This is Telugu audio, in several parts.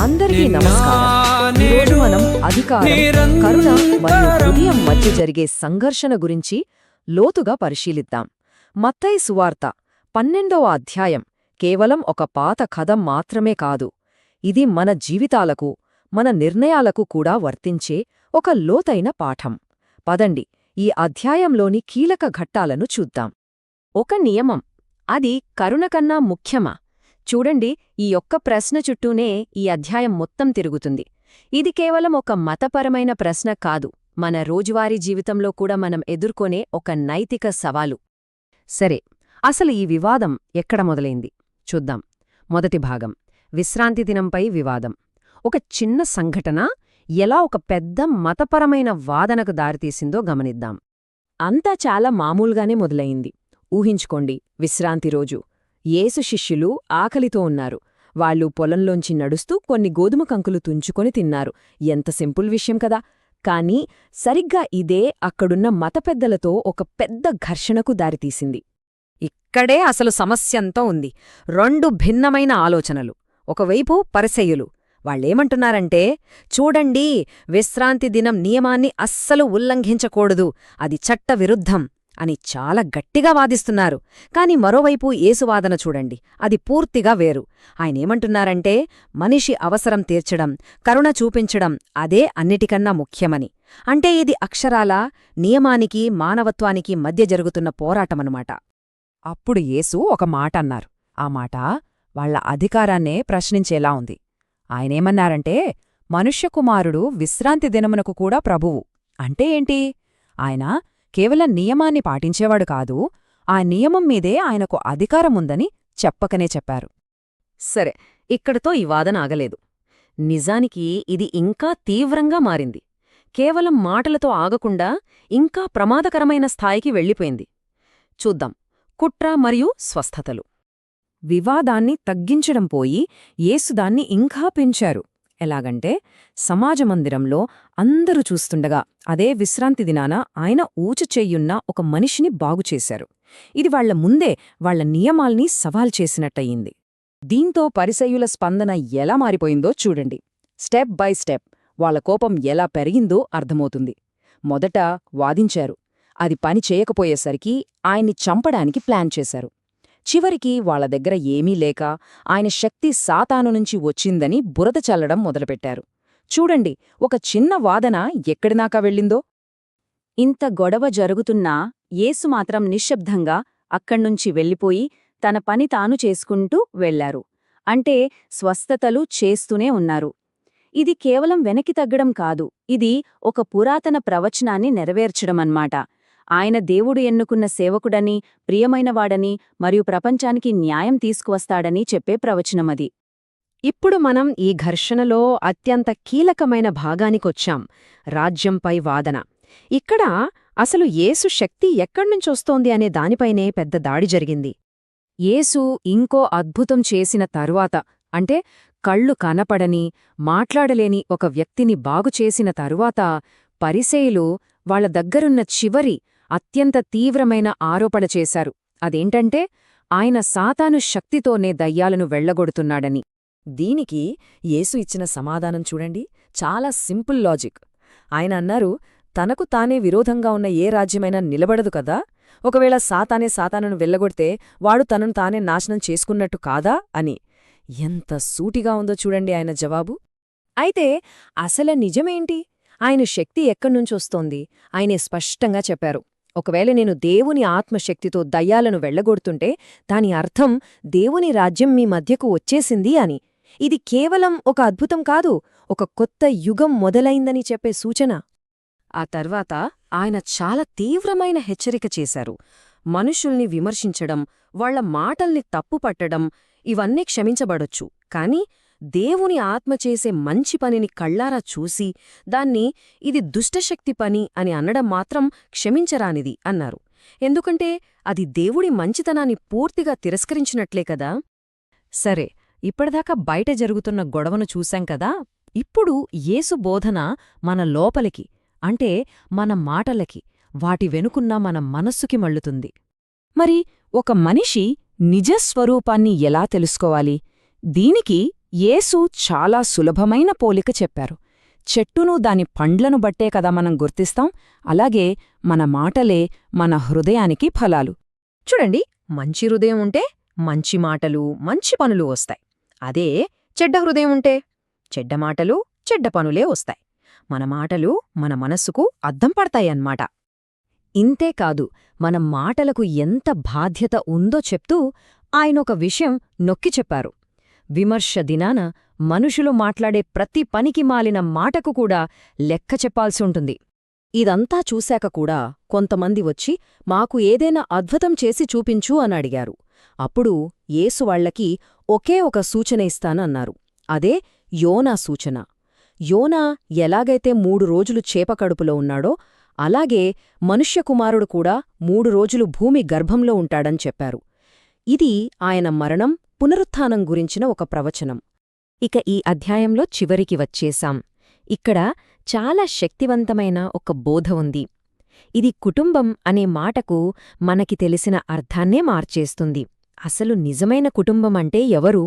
అందరికీ నమస్కారం. ఈరోజు మనం అధికారం, కరుణ మరియు హృదయం మధ్య జరిగే సంఘర్షణ గురించి లోతుగా పరిశీలిద్దాం. మత్తయి సువార్త 12వ అధ్యాయం కేవలం ఒక పాత కథ మాత్రమే కాదు. ఇది మన జీవితాలకు, మన నిర్ణయాలకు కూడా వర్తించే ఒక లోతైన పాఠం. పదండి, ఈ అధ్యాయంలోని కీలక ఘట్టాలను చూద్దాం. ఒక నియమం, అది కరుణ కన్నా ముఖ్యమా? చూడండి, ఈ ఒక్క ప్రశ్న చుట్టూనే ఈ అధ్యాయం మొత్తం తిరుగుతుంది. ఇది కేవలం ఒక మతపరమైన ప్రశ్న కాదు, మన రోజువారీ జీవితంలో కూడా మనం ఎదుర్కొనే ఒక నైతిక సవాలు. సరే, అసలు ఈ వివాదం ఎక్కడ మొదలైంది చూద్దాం. మొదటి భాగం, విశ్రాంతి దినంపై వివాదం. ఒక చిన్న సంఘటన ఎలా ఒక పెద్ద మతపరమైన వాదనకు దారితీసిందో గమనిద్దాం. అంతా చాలా మామూలుగానే మొదలయింది. ఊహించుకోండి, విశ్రాంతి రోజు. యేసు శిష్యులు ఆకలితో ఉన్నారు. వాళ్ళు పొలంలోంచి నడుస్తూ కొన్ని గోధుమ కంకులు తుంచుకొని తిన్నారు. ఎంత సింపుల్ విషయం కదా. కానీ సరిగ్గా ఇదే అక్కడున్న మతపెద్దలతో ఒక పెద్ద ఘర్షణకు దారితీసింది. ఇక్కడే అసలు సమస్యంతా ఉంది. రెండు భిన్నమైన ఆలోచనలు. ఒకవైపు పరిసయ్యులు. వాళ్ళేమంటున్నారంటే, చూడండి, విశ్రాంతి దినం నియమాన్ని అస్సలు ఉల్లంఘించకూడదు, అది చట్టవిరుద్ధం అని చాలా గట్టిగా వాదిస్తున్నారు. కాని మరోవైపు యేసువాదన చూడండి, అది పూర్తిగా వేరు. ఆయనేమంటున్నారంటే, మనిషి అవసరం తీర్చడం, కరుణ చూపించడం అదే అన్నిటికన్నా ముఖ్యమని. అంటే ఇది అక్షరాలా నియమానికి, మానవత్వానికి మధ్య జరుగుతున్న పోరాటమనుమాట. అప్పుడు యేసు ఒక మాట అన్నారు. ఆ మాట వాళ్ల అధికారాన్నే ప్రశ్నించేలా ఉంది. ఆయనేమన్నారంటే, మనుష్యకుమారుడు విశ్రాంతి దినమునకు కూడా ప్రభువు. అంటే ఏంటి? ఆయన కేవలం నియమాన్ని పాటించేవాడు కాదు, ఆ నియమం మీదే ఆయనకు అధికారముందని చెప్పకనే చెప్పారు. సరే, ఇక్కడతో ఈ వాదన ఆగలేదు. నిజానికి ఇది ఇంకా తీవ్రంగా మారింది. కేవలం మాటలతో ఆగకుండా ఇంకా ప్రమాదకరమైన స్థాయికి వెళ్ళిపోయింది. చూద్దాం, కుట్ర మరియు స్వస్థతలు. వివాదాన్ని తగ్గించడం పోయి యేసుదాన్ని ఇంకా పెంచారు. ఎలాగంటే, సమాజమందిరంలో అందరూ చూస్తుండగా అదే విశ్రాంతి దినాన ఆయన ఊచచెయ్యున్న ఒక మనిషిని బాగుచేశారు. ఇది వాళ్ల ముందే వాళ్ల నియమాల్ని సవాల్ చేసినట్టయింది. దీంతో పరిసయ్యుల స్పందన ఎలా మారిపోయిందో చూడండి. స్టెప్ బై స్టెప్ వాళ్ల కోపం ఎలా పెరిగిందో అర్థమవుతుంది. మొదట వాదించారు. అది పని చేయకపోయేసరికి ఆయన్ని చంపడానికి ప్లాన్ చేశారు. చివరికి వాళ్ల దగ్గర ఏమీ లేక ఆయన శక్తి సాతాను నుంచి వచ్చిందని బురద చల్లడం మొదలుపెట్టారు. చూడండి, ఒక చిన్న వాదన ఎక్కడినాకా వెళ్ళిందో. ఇంత గొడవ జరుగుతున్నా యేసు మాత్రం నిశ్శబ్దంగా అక్కడ్నుంచి వెళ్ళిపోయి తన పని తాను చేసుకుంటూ వెళ్లారు. అంటే స్వస్థతలు చేస్తూనే ఉన్నారు. ఇది కేవలం వెనక్కి తగ్గడం కాదు, ఇది ఒక పురాతన ప్రవచనాన్ని నెరవేర్చడమన్మాట. ఆయన దేవుడు ఎన్నుకున్న సేవకుడని, ప్రియమైనవాడని మరియు ప్రపంచానికి న్యాయం తీసుకువస్తాడని చెప్పే ప్రవచనమది. ఇప్పుడు మనం ఈ ఘర్షణలో అత్యంత కీలకమైన భాగానికొచ్చాం, రాజ్యంపై వాదన. ఇక్కడ అసలు యేసు శక్తి ఎక్కడ్నుంచొస్తోంది అనే దానిపైనే పెద్ద దాడి జరిగింది. యేసు ఇంకో అద్భుతం చేసిన తరువాత, అంటే కళ్ళు కనపడని, మాట్లాడలేని ఒక వ్యక్తిని బాగుచేసిన తరువాత, పరిసయ్యులు వాళ్ల దగ్గరున్న చివరి అత్యంత తీవ్రమైన ఆరోపణ చేశారు. అదేంటంటే, ఆయన సాతాను శక్తితోనే దయ్యాలను వెళ్లగొడుతున్నాడని. దీనికి యేసు ఇచ్చిన సమాధానం చూడండి, చాలా సింపుల్ లాజిక్. ఆయన అన్నారు, తనకు తానే విరోధంగా ఉన్న ఏ రాజ్యమైనా నిలబడదు కదా. ఒకవేళ సాతానే సాతానును వెళ్లగొడితే వాడు తనను తానే నాశనం చేసుకున్నట్టు కాదా అని. ఎంత సూటిగా ఉందో చూడండి ఆయన జవాబు. అయితే అసలు నిజమేంటి? ఆయన శక్తి ఎక్కడ్నుంచొస్తోంది? ఆయనే స్పష్టంగా చెప్పారు. ఒకవేళ నేను దేవుని ఆత్మశక్తితో దయ్యాలను వెళ్లగొడుతుంటే దాని అర్థం దేవుని రాజ్యం మీ మధ్యకు వచ్చేసింది అని. ఇది కేవలం ఒక అద్భుతం కాదు, ఒక కొత్త యుగం మొదలైందని చెప్పే సూచన. ఆ తర్వాత ఆయన చాలా తీవ్రమైన హెచ్చరిక చేశారు. మనుషుల్ని విమర్శించడం, వాళ్ల మాటల్ని తప్పుపట్టడం ఇవన్నీ క్షమించబడొచ్చు, కాని దేవుని ఆత్మ చేసే మంచి పనిని కళ్లారా చూసి దాన్ని ఇది దుష్టశక్తి పని అని అనడం మాత్రం క్షమించరానిది అన్నారు. ఎందుకంటే అది దేవుడి మంచితనాన్ని పూర్తిగా తిరస్కరించినట్లే కదా. సరే, ఇప్పటిదాకా బయట జరుగుతున్న గొడవను చూశాం కదా. ఇప్పుడు యేసు బోధన మన లోపలికి, అంటే మన మాటలకి, వాటి వెనుకున్న మన మనస్సుకి మళ్ళుతుంది. మరి ఒక మనిషి నిజస్వరూపాన్ని ఎలా తెలుసుకోవాలి? దీనికి యేసు చాలా సులభమైన పోలిక చెప్పారు. చెట్టును దాని పండ్లను బట్టే కదా మనం గుర్తిస్తాం, అలాగే మన మాటలే మన హృదయానికి ఫలాలు. చూడండి, మంచి హృదయం ఉంటే మంచి మాటలు, మంచి పనులు వస్తాయి. అదే చెడ్డ హృదయం ఉంటే చెడ్డ మాటలు, చెడ్డ పనులే వస్తాయి. మన మాటలు మన మనస్సుకు అద్దం పడతాయన్నమాట. ఇంతేకాదు, మన మాటలకు ఎంత బాధ్యత ఉందో చెప్తూ ఆయనొక విషయం నొక్కి చెప్పారు. విమర్శ దినాన మనుషులు మాట్లాడే ప్రతి పనికి మాలిన మాటకు కూడా లెక్క చెప్పాల్సి ఉంటుంది. ఇదంతా చూశాక కూడా కొంతమంది వచ్చి మాకు ఏదైనా అద్భుతం చేసి చూపించు అని అడిగారు. అప్పుడు యేసు వాళ్లకి ఒకే ఒక సూచన ఇస్తానన్నారు. అదే యోనా సూచన. యోనా ఎలాగైతే 3 రోజులు చేప కడుపులో ఉన్నాడో అలాగే మనుష్యకుమారుడు కూడా 3 రోజులు భూమి గర్భంలో ఉంటాడని చెప్పారు. ఇది ఆయన మరణం, పునరుత్థానం గురించిన ఒక ప్రవచనం. ఇక ఈ అధ్యాయంలో చివరికి వచ్చేశాం. ఇక్కడ చాలా శక్తివంతమైన ఒక బోధ ఉంది. ఇది కుటుంబం అనే మాటకు మనకి తెలిసిన అర్థాన్నే మార్చేస్తుంది. అసలు నిజమైన కుటుంబమంటే ఎవరు?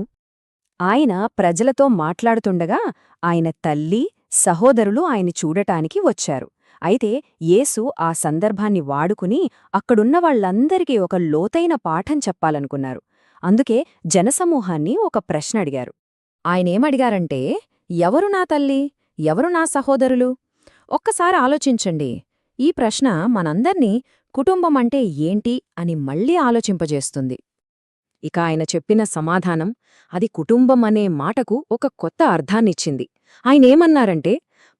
ఆయన ప్రజలతో మాట్లాడుతుండగా ఆయన తల్లి, సహోదరులు ఆయన్ని చూడటానికి వచ్చారు. అయితే యేసు ఆ సందర్భాన్ని వాడుకుని అక్కడున్న వాళ్లందరికీ ఒక లోతైన పాఠం చెప్పాలనుకున్నారు. అందుకే జనసమూహాన్ని ఒక ప్రశ్న అడిగారు. ఆయనేమడిగారంటే, ఎవరు నా తల్లి, ఎవరు నా సహోదరులు? ఒక్కసారి ఆలోచించండి. ఈ ప్రశ్న మనందర్నీ కుటుంబమంటే ఏంటి అని మళ్ళీ ఆలోచింపజేస్తుంది. ఇక ఆయన చెప్పిన సమాధానం, అది కుటుంబం అనే మాటకు ఒక కొత్త అర్థాన్నిచ్చింది. ఆయనేమన్నారంటే,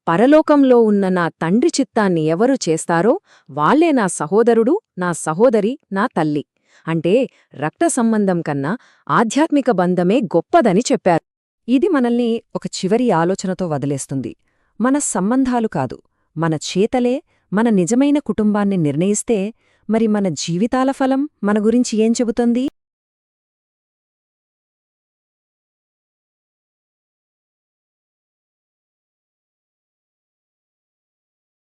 పరలోకంలో ఉన్న నా తండ్రి చిత్తాన్ని ఎవరు చేస్తారో వాళ్లే నా సహోదరుడు, నా సహోదరి, నా తల్లి. అంటే రక్త సంబంధం కన్నా ఆధ్యాత్మిక బంధమే గొప్పదని చెప్పారు. ఇది మనల్ని ఒక చివరి ఆలోచనతో వదిలేస్తుంది. మన సంబంధాలు కాదు, మన చేతలే మన నిజమైన కుటుంబాన్ని నిర్ణయిస్తే మరి మన జీవితాల ఫలం మన గురించి ఏం చెబుతుంది?